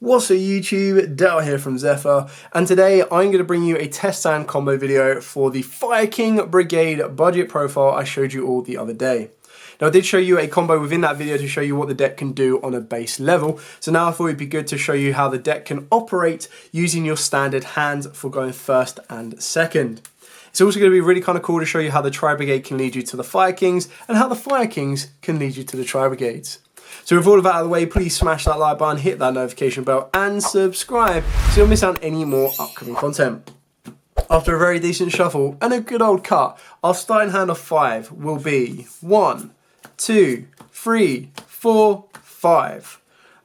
What's up YouTube, Dale here from Zephyr, and today I'm going to bring you a test and combo video for the Fire King Brigade budget profile I showed you all the other day. Now I did show you a combo within that video to show you what the deck can do on a base level, so now I thought it'd be good to show you how the deck can operate using your standard hands for going first and second. It's also going to be really kind of cool to show you how the Tri-Brigade can lead you to the Fire Kings and how the Fire Kings can lead you to the Tri-Brigades. So with all of that out of the way, please smash that like button, hit that notification bell and subscribe so you don't miss out on any more upcoming content. After a very decent shuffle and a good old cut, our starting hand of 5 will be 1, 2, 3, 4, 5.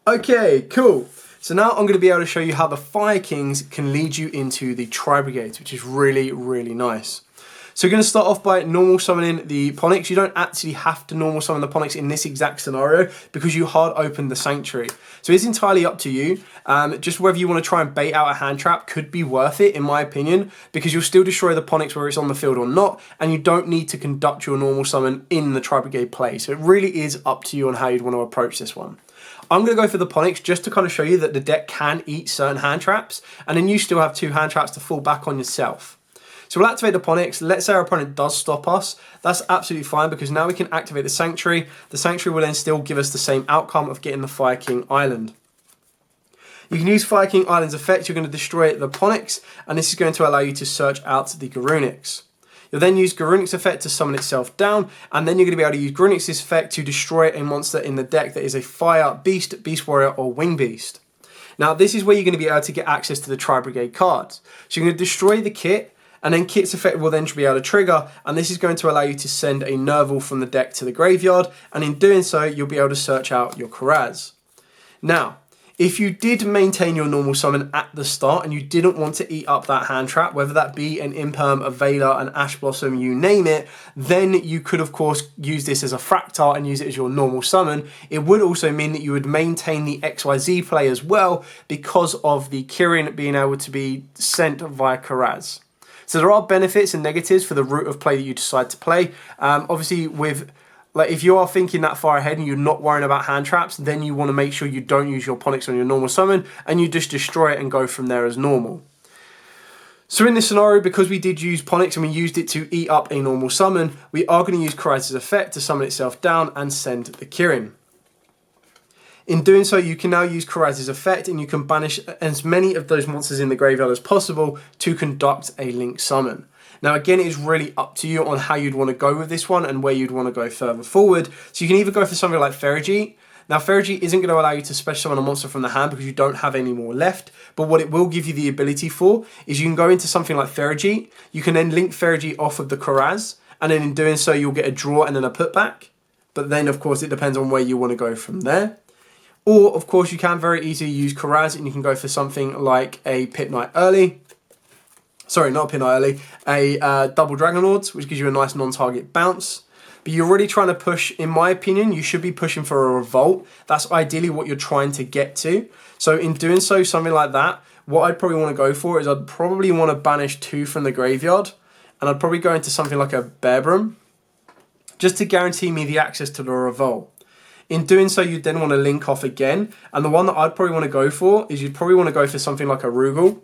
Okay, cool. So now I'm going to be able to show you how the Fire Kings can lead you into the Tri-Brigades, which is really, really nice. So we're going to start off by normal summoning the Ponyx. You don't actually have to normal summon the Ponyx in this exact scenario because you hard open the Sanctuary. So it's entirely up to you. Just whether you want to try and bait out a hand trap could be worth it in my opinion, because you'll still destroy the Ponyx whether it's on the field or not, and you don't need to conduct your normal summon in the Tri-Brigade play. So it really is up to you on how you'd want to approach this one. I'm going to go for the Ponyx just to kind of show you that the deck can eat certain hand traps, and then you still have 2 hand traps to fall back on yourself. So we'll activate the Ponyx. Let's say our opponent does stop us. That's absolutely fine because now we can activate the Sanctuary. The Sanctuary will then still give us the same outcome of getting the Fire King Island. You can use Fire King Island's effect. You're going to destroy the Ponyx, and this is going to allow you to search out the Garunix. You'll then use Garunix's effect to summon itself down, and then you're going to be able to use Garunix's effect to destroy a monster in the deck that is a Fire Beast, Beast Warrior, or Wing Beast. Now, this is where you're going to be able to get access to the Tri-Brigade cards. So you're going to destroy the kit, and then Kit's effect will then be able to trigger, and this is going to allow you to send a Nerval from the deck to the graveyard, and in doing so, you'll be able to search out your Karaz. Now, if you did maintain your normal summon at the start and you didn't want to eat up that hand trap, whether that be an Imperm, a Veiler, an Ash Blossom, you name it, then you could of course use this as a Fractal and use it as your normal summon. It would also mean that you would maintain the XYZ play as well because of the Kirin being able to be sent via Karaz. So there are benefits and negatives for the route of play that you decide to play. Obviously, if you are thinking that far ahead and you're not worrying about hand traps, then you want to make sure you don't use your Ponyx on your normal summon and you just destroy it and go from there as normal. So in this scenario, because we did use Ponyx and we used it to eat up a normal summon, we are going to use Karaz's effect to summon itself down and send the Kirin. In doing so, you can now use Karaz's effect and you can banish as many of those monsters in the graveyard as possible to conduct a Link summon. Now again, it is really up to you on how you'd want to go with this one and where you'd want to go further forward. So you can either go for something like Ferrijit. Now Ferrijit isn't going to allow you to special summon a monster from the hand because you don't have any more left, but what it will give you the ability for is you can go into something like Ferrijit. You can then link Ferrijit off of the Karaz, and then in doing so you'll get a draw and then a putback. But then of course it depends on where you want to go from there. Or, of course, you can very easily use Karaz and you can go for something like a Pit Knight early. Sorry, not a Pit Knight early. A Double Dragon Lords, which gives you a nice non-target bounce. But you're really trying to push, in my opinion, you should be pushing for a Revolt. That's ideally what you're trying to get to. So in doing so, something like that, what I'd probably want to go for is I'd probably want to banish 2 from the graveyard. And I'd probably go into something like a Bearbrum, just to guarantee me the access to the Revolt. In doing so, you'd then want to link off again. And the one that I'd probably want to go for is you'd probably want to go for something like a Rugal.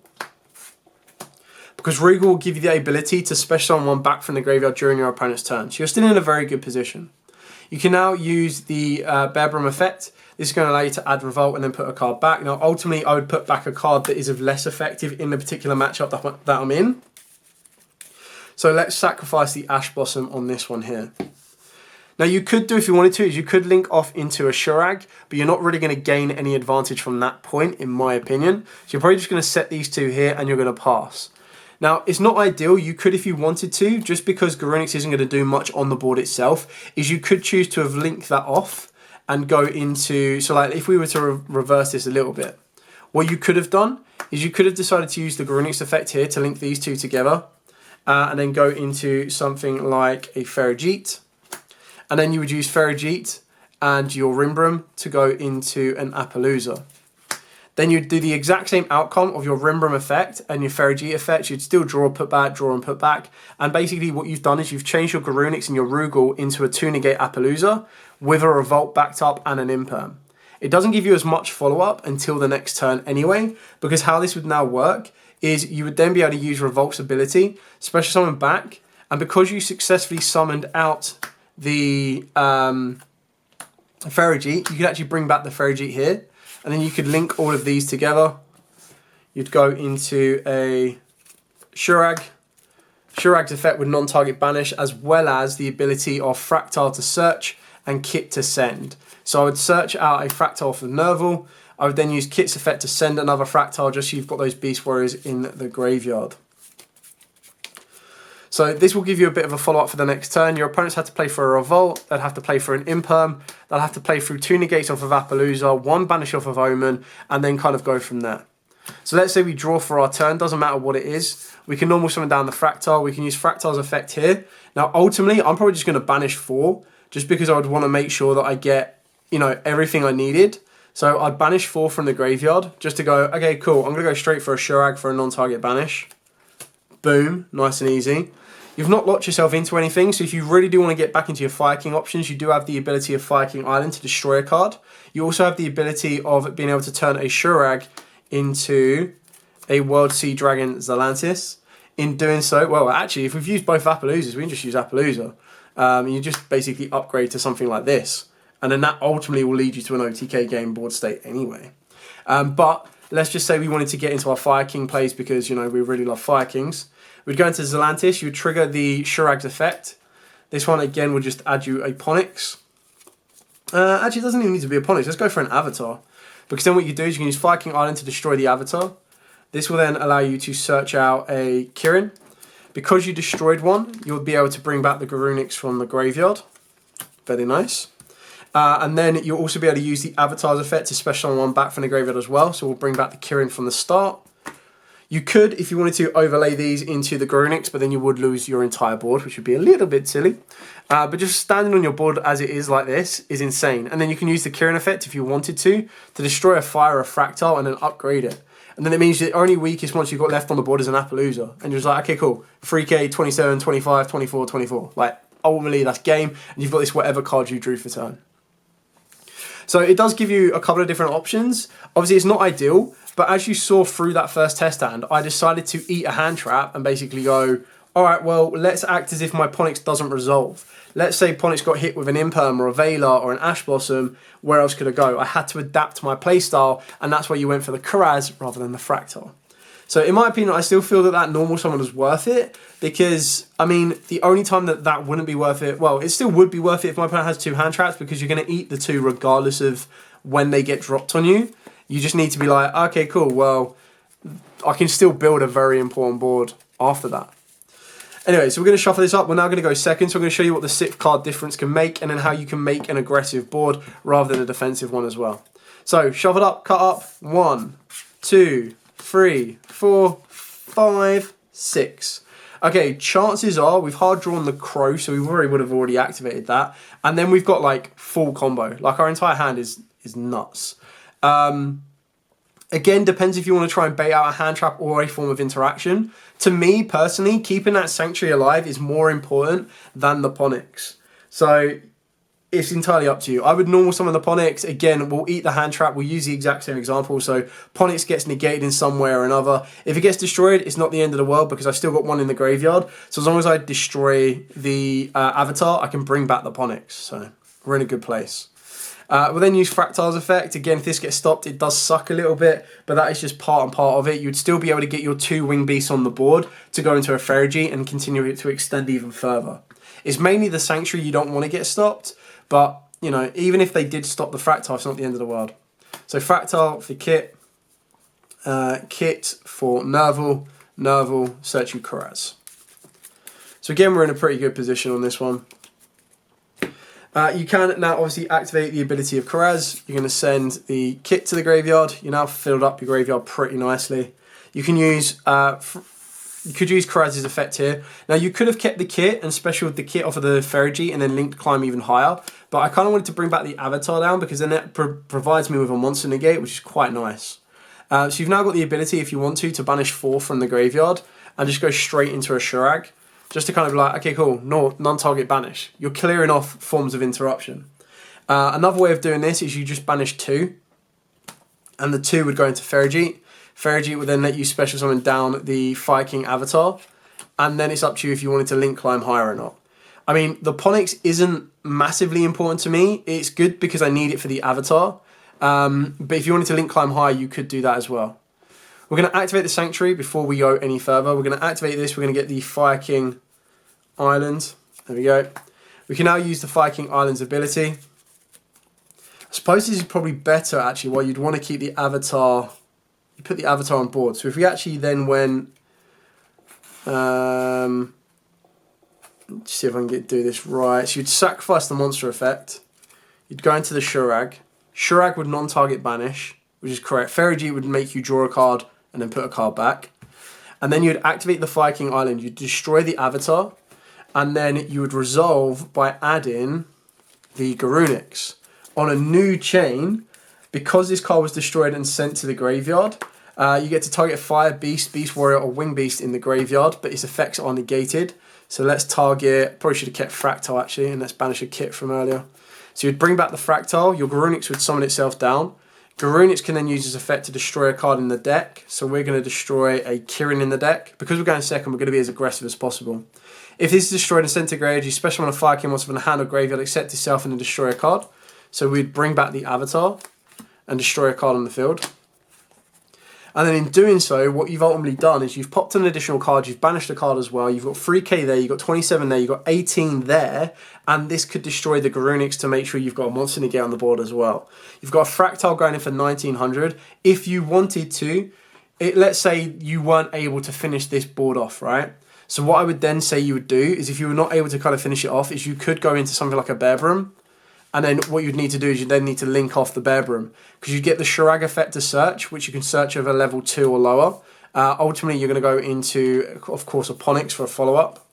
Because Rugal will give you the ability to special summon one back from the graveyard during your opponent's turn. So you're still in a very good position. You can now use the Bearbrum effect. This is going to allow you to add Revolt and then put a card back. Now, ultimately, I would put back a card that is of less effective in the particular matchup that I'm in. So let's sacrifice the Ash Blossom on this one here. Now you could do, if you wanted to, is you could link off into a Shurag, but you're not really going to gain any advantage from that point, in my opinion. So you're probably just going to set these 2 here and you're going to pass. Now, it's not ideal. You could, if you wanted to, just because Garunix isn't going to do much on the board itself, is you could choose to have linked that off and go into, so like if we were to reverse this a little bit, what you could have done is you could have decided to use the Garunix effect here to link these 2 together and then go into something like a Ferrijit. And then you would use Ferrijit and your Rimbrum to go into an Appaloosa. Then you'd do the exact same outcome of your Rimbrum effect and your Ferrijit effect. You'd still draw, put back, draw and put back. And basically what you've done is you've changed your Garunix and your Rugal into a 2-negate Appaloosa with a Revolt backed up and an Imperm. It doesn't give you as much follow-up until the next turn anyway, because how this would now work is you would then be able to use Revolt's ability, special summon back, and because you successfully summoned out the Ferrojeet, you could actually bring back the Ferrojeet here, and then you could link all of these together. You'd go into a Shurag. Shurag's effect would non-target banish, as well as the ability of Fractile to search and Kit to send. So I would search out a Fractile for Nerval. I would then use Kit's effect to send another Fractile, just so you've got those Beast Warriors in the graveyard. So this will give you a bit of a follow-up for the next turn. Your opponents have to play for a Revolt, they'll have to play for an Imperm, they'll have to play through 2 negates off of Appaloosa, 1 banish off of Omen, and then kind of go from there. So let's say we draw for our turn, doesn't matter what it is. We can normal summon down the Fractile, we can use Fractile's effect here. Now ultimately, I'm probably just going to banish 4, just because I would want to make sure that I get, you know, everything I needed. So I'd banish 4 from the graveyard, just to go, okay, cool, I'm going to go straight for a Shurag for a non-target banish. Boom, nice and easy. You've not locked yourself into anything, so if you really do want to get back into your Fire King options, you do have the ability of Fire King Island to destroy a card. You also have the ability of being able to turn a Shurag into a World Sea Dragon Zelantis. In doing so, well, actually, if we've used both Appaloozas, we can just use Appaloosa. You just basically upgrade to something like this. And then that ultimately will lead you to an OTK game board state anyway. But let's just say we wanted to get into our Fire King plays because, you know, we really love Fire Kings. We'd go into Zelantis, you would trigger the Shurag's effect. This one, again, would just add you a Ponix. Actually, it doesn't even need to be a Ponix. Let's go for an Avatar. Because then what you do is you can use Fire King Island to destroy the Avatar. This will then allow you to search out a Kirin. Because you destroyed one, you'll be able to bring back the Garunix from the graveyard. Very nice. And then you'll also be able to use the Avatar's effect to special summon one back from the graveyard as well. So we'll bring back the Kirin from the start. You could, if you wanted to, overlay these into the Garunix, but then you would lose your entire board, which would be a little bit silly. But just standing on your board as it is like this is insane. And then you can use the Kirin effect if you wanted to destroy a Fire or a Fractile and then upgrade it. And then it means the only weakest ones you've got left on the board is an Appaloosa. And you're just like, okay, cool. 3k, 27, 25, 24, 24. Like, ultimately, that's game. And you've got this whatever card you drew for turn. So it does give you a couple of different options. Obviously, it's not ideal. But as you saw through that first test hand, I decided to eat a hand trap and basically go, all right, well, let's act as if my Ponix doesn't resolve. Let's say Ponix got hit with an Imperm or a Veiler or an Ash Blossom. Where else could I go? I had to adapt my playstyle, and that's why you went for the Kuraz rather than the Fractile. So in my opinion, I still feel that that normal summon was worth it because, I mean, the only time that that wouldn't be worth it, well, it still would be worth it if my opponent has 2 hand traps because you're going to eat the 2 regardless of when they get dropped on you. You just need to be like, okay, cool, well, I can still build a very important board after that. Anyway, so we're going to shuffle this up. We're now going to go second. So I'm going to show you what the 6th card difference can make and then how you can make an aggressive board rather than a defensive one as well. So shuffle up, cut up. 1, 2, 3, 4, 5, 6. Okay, chances are we've hard drawn the Crow, so we would have already activated that. And then we've got like full combo. Like our entire hand is nuts. Again, depends if you want to try and bait out a hand trap or a form of interaction. To me, personally, keeping that Sanctuary alive is more important than the Ponix. So, it's entirely up to you. I would normal summon the Ponix. Again, we'll eat the hand trap. We'll use the exact same example. So, Ponix gets negated in some way or another. If it gets destroyed, it's not the end of the world because I've still got one in the graveyard. So, as long as I destroy the Avatar, I can bring back the Ponix. So, we're in a good place. We'll then use Fractile's effect. Again, if this gets stopped, it does suck a little bit, but that is just part and part of it. You'd still be able to get your 2 wing beasts on the board to go into a Ferrojeet and continue it to extend even further. It's mainly the Sanctuary you don't want to get stopped, but, you know, even if they did stop the Fractile, it's not the end of the world. So Fractile for Kit, Kit for Nerval, Nerval, search you Kuraz. So again, we're in a pretty good position on this one. You can now obviously activate the ability of Kuraz. You're going to send the Kit to the graveyard. You now filled up your graveyard pretty nicely. You can use you could use Kuraz's effect here. Now you could have kept the Kit and specialed the Kit off of the Ferrojeet and then linked climb even higher. But I kind of wanted to bring back the Avatar down because then it provides me with a monster negate, which is quite nice. So you've now got the ability, if you want to banish 4 from the graveyard and just go straight into a Shurag. Just to kind of be like, okay, cool, no, non-target banish. You're clearing off forms of interruption. Another way of doing this is you just banish 2, and the 2 would go into Ferrijit. Ferrijit would then let you special summon down the Fire King avatar, and then it's up to you if you wanted to link climb higher or not. I mean, the Ponix isn't massively important to me. It's good because I need it for the avatar, but if you wanted to link climb higher, you could do that as well. We're going to activate the Sanctuary before we go any further. We're going to activate this. We're going to get the Fire King Island. There we go. We can now use the Fire King Island's ability. I suppose this is probably better, actually, while you'd want to keep the avatar. You put the avatar on board. So if we actually then went... let's see if I can do this right. So you'd sacrifice the monster effect. You'd go into the Shurag. Shurag would non-target banish, which is correct. Ferrijit would make you draw a card and then put a card back. And then you'd activate the Fire King Island. You'd destroy the avatar. And then you would resolve by adding the Garunix. On a new chain, because this card was destroyed and sent to the graveyard, you get to target Fire Beast, Beast Warrior, or Wing Beast in the graveyard, but its effects are negated. So let's target, probably should have kept Fractal actually, and let's banish a kit from earlier. So you'd bring back the Fractal, your Garunix would summon itself down. Garunix can then use its effect to destroy a card in the deck. So we're going to destroy a Kirin in the deck. Because we're going second, we're going to be as aggressive as possible. If this is destroyed and sent to graveyard, you special on a Fire King monster from the hand or graveyard, accept itself and then destroy a card. So we'd bring back the avatar and destroy a card on the field. And then in doing so, what you've ultimately done is you've popped an additional card, you've banished a card as well, you've got 3k there, you've got 27 there, you've got 18 there, and this could destroy the Garunix to make sure you've got a monster negate on the board as well. You've got a Fractal going in for 1900. If you wanted to, let's say you weren't able to finish this board off, right? So what I would then say you would do is if you were not able to kind of finish it off, is you could go into something like a Bear Broom. And then what you'd need to do is you then need to link off the Bear Broom. Because you get the Shurag effect to search, which you can search over level 2 or lower. Ultimately, you're going to go into, of course, a Ponix for a follow-up.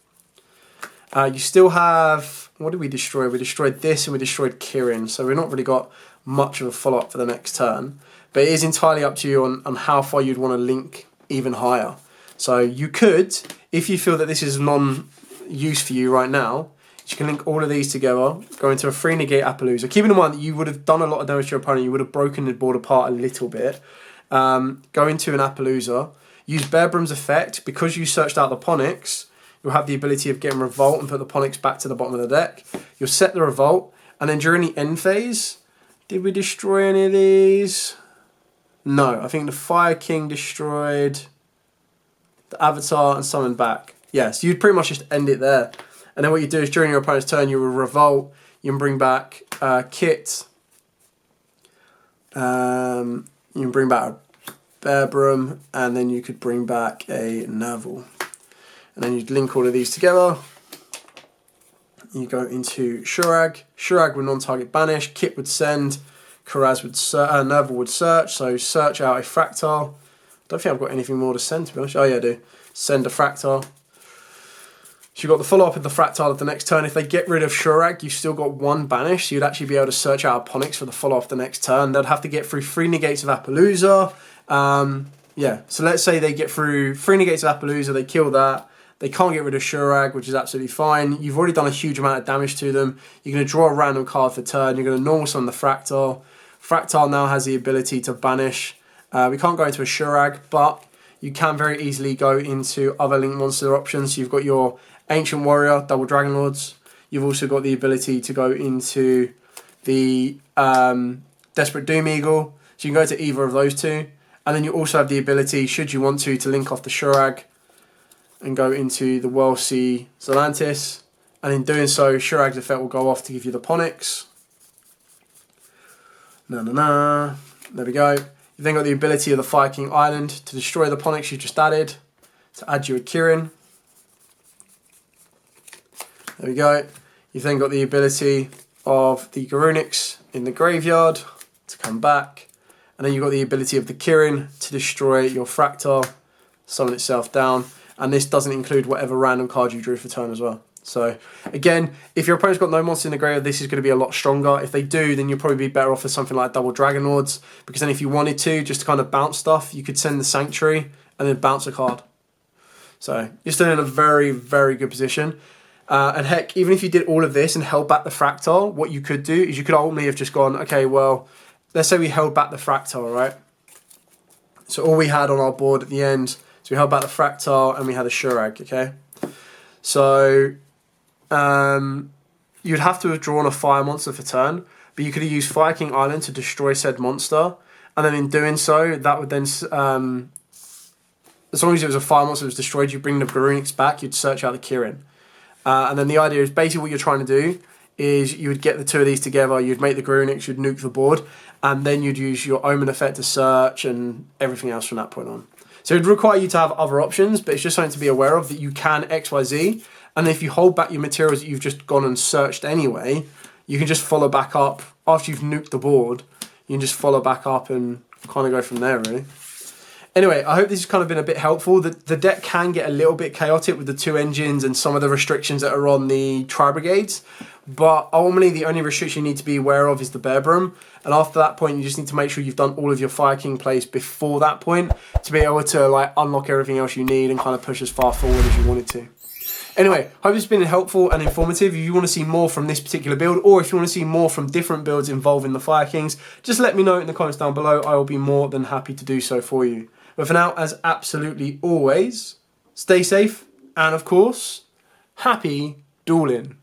You still have... What did we destroy? We destroyed this and we destroyed Kirin. So we've not really got much of a follow-up for the next turn. But it is entirely up to you on how far you'd want to link even higher. So you could, if you feel that this is non-use for you right now, you can link all of these together, go into a 3 negate Appaloosa. Keeping in mind that you would have done a lot of damage to your opponent, you would have broken the board apart a little bit. Go into an Appaloosa, use Bear Broom's effect. Because you searched out the Ponix, you'll have the ability of getting Revolt and put the Ponix back to the bottom of the deck. You'll set the Revolt, and then during the end phase, did we destroy any of these? No, I think the Fire King destroyed the Avatar and summoned back. Yeah, so you'd pretty much just end it there. And then what you do is during your opponent's turn, you will Revolt, you can bring back Kit, you can bring back a Bear Broom, and then you could bring back a Nerval. And then you'd link all of these together. You go into Shurag. Shurag would non-target banish, Kit would send, Karaz would Nerval would search, so search out a Fractal. I don't think I've got anything more to send, to be honest. Oh yeah, I do. Send a Fractal. So you've got the follow-up of the Fractal of the next turn. If they get rid of Shurag, you've still got 1 banish, so you'd actually be able to search out a Ponix for the follow-up the next turn. They'd have to get through 3 negates of Appaloosa. Yeah, so let's say they get through 3 negates of Appaloosa, they kill that. They can't get rid of Shurag, which is absolutely fine. You've already done a huge amount of damage to them. You're going to draw a random card for turn. You're going to normal summon the Fractal. Fractal now has the ability to banish. We can't go into a Shurag, but you can very easily go into other Link Monster options. So you've got your Ancient Warrior, Double Dragon Lords. You've also got the ability to go into the Desperate Doom Eagle. So you can go to either of those two. And then you also have the ability, should you want to link off the Shurag and go into the World Sea Zelantis. And in doing so, Shurag's effect will go off to give you the Ponix. There we go. You've then got the ability of the Fire King Island to destroy the Ponix you just added, to add you a Kirin. There we go. You've then got the ability of the Garunix in the graveyard to come back. And then you've got the ability of the Kirin to destroy your Fractal, summon itself down. And this doesn't include whatever random card you drew for turn as well. So, again, if your opponent's got no monster in the graveyard, this is going to be a lot stronger. If they do, then you'll probably be better off with something like Double Dragon Lords. Because then if you wanted to, just to kind of bounce stuff, you could send the Sanctuary and then bounce a card. So, you're still in a very, very good position. And heck, even if you did all of this and held back the fractal, what you could do is you could ultimately have just gone, okay, well, let's say we held back the fractal, right? So all we had on our board at the end, so we held back the fractal and we had a Shurag, okay? So you'd have to have drawn a fire monster for turn, but you could have used Fire King Island to destroy said monster, and then in doing so, that would then, as long as it was a fire monster that was destroyed, you bring the Garunix back, you'd search out the Kirin. And then the idea is basically what you're trying to do is you would get the two of these together, you'd make the Garunix, you'd nuke the board, and then you'd use your Omen effect to search and everything else from that point on. So it would require you to have other options, but it's just something to be aware of, that you can XYZ, and if you hold back your materials that you've just gone and searched anyway, you can just follow back up. After you've nuked the board, you can just follow back up and kind of go from there, really. Anyway, I hope this has kind of been a bit helpful. The deck can get a little bit chaotic with the 2 engines and some of the restrictions that are on the Tri-Brigades, but ultimately the only restriction you need to be aware of is the Bear Broom, and after that point you just need to make sure you've done all of your Fire King plays before that point to be able to like unlock everything else you need and kind of push as far forward as you wanted to. Anyway, hope it's been helpful and informative. If you want to see more from this particular build, or if you want to see more from different builds involving the Fire Kings, just let me know in the comments down below. I will be more than happy to do so for you. But for now, as absolutely always, stay safe, and of course, happy dueling.